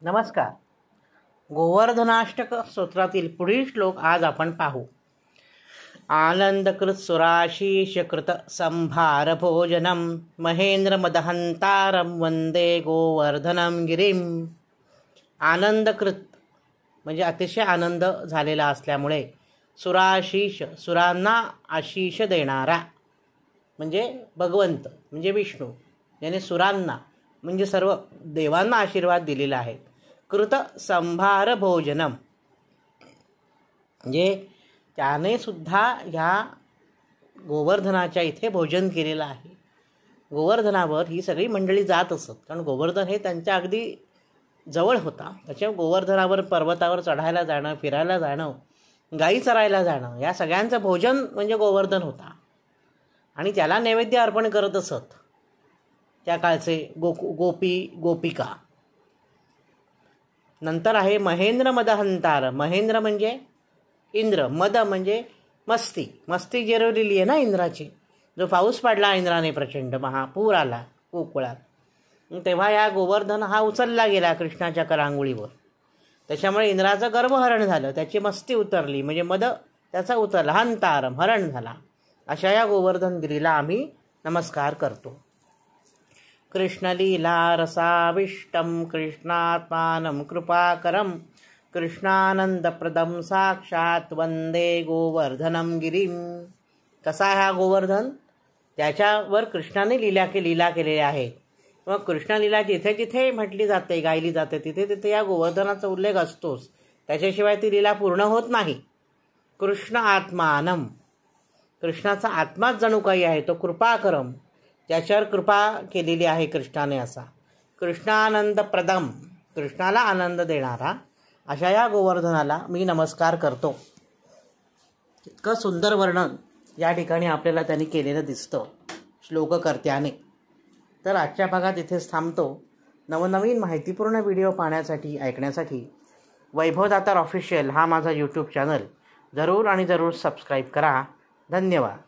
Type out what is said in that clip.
नमस्कार. गोवर्धनाष्टक स्तोत्रातील पुढील श्लोक आज आपण पाहू. आनंदकृत सुराशीष कृत संभार भोजनम महेंद्र मदहंतारम वंदे गोवर्धनम गिरीम. आनंदकृत म्हणजे अतिशय आनंद झालेला असल्यामुळे, सुराशीष सुरांना आशीष देणारा म्हणजे भगवंत म्हणजे विष्णू, याने सुरांना म्हणजे सर्व देवांना आशीर्वाद दिलेला आहे. कृत संभार भोजनम म्हणजे त्याने सुद्धा ह्या गोवर्धनाच्या इथे भोजन केलेलं आहे. गोवर्धनावर ही सगळी मंडळी जात असत, कारण गोवर्धन हे त्यांच्या अगदी जवळ होता. त्याच्यामुळे गोवर्धनावर पर्वतावर चढायला जाणं, फिरायला जाणं, गायी चरायला जाणं, या सगळ्यांचं भोजन म्हणजे गोवर्धन होता. आणि त्याला नैवेद्य अर्पण करत असत त्या काळचे गोपिका. नंतर आहे महेंद्र मदहंतार. महेंद्र म्हणजे इंद्र, मद म्हणजे मस्ती जिरवलेली आहे ना इंद्राची. जो पाऊस पडला इंद्राने प्रचंड, महापूर आला गोकुळात, तेव्हा या गोवर्धन हा उचलला गेला कृष्णाच्या करांगुळीवर. त्याच्यामुळे इंद्राचं गर्भहरण झालं, त्याची मस्ती उतरली, म्हणजे मद त्याचा उतरला, हंतारम हरण झाला. अशा या गोवर्धनगिरीला आम्ही नमस्कार करतो. कृष्णलीला रसाविष्टम कृष्णात्मानं कृपाकरम कृष्णानंदप्रदम साक्षात वंदे गोवर्धनम गिरीम. कसा हा गोवर्धन? त्याच्यावर कृष्णाने लीला केलेल्या आहे. मग कृष्णलीला जिथे जिथे म्हटली जाते, गायली जाते, तिथे तिथे या गोवर्धनाचा उल्लेख असतोच. त्याच्याशिवाय ती लीला पूर्ण होत नाही. कृष्ण आत्मानम, कृष्णाचा आत्माच जणू काही आहे, तो कृपाकरम, त्याच्यावर कृपा केलेली आहे कृष्णाने. असा कृष्णानंद प्रदम, कृष्णाला आनंद देणारा, अशा या गोवर्धनाला मी नमस्कार करतो. इतकं सुंदर वर्णन या ठिकाणी आपल्याला त्यांनी केलेलं दिसतं श्लोककर्त्याने. तर आजच्या भागात इथेच थांबतो. नवनवीन माहितीपूर्ण व्हिडिओ पाहण्यासाठी, ऐकण्यासाठी वैभवदातार ऑफिशियल हा माझा यूट्यूब चॅनल जरूर सबस्क्राईब करा. धन्यवाद.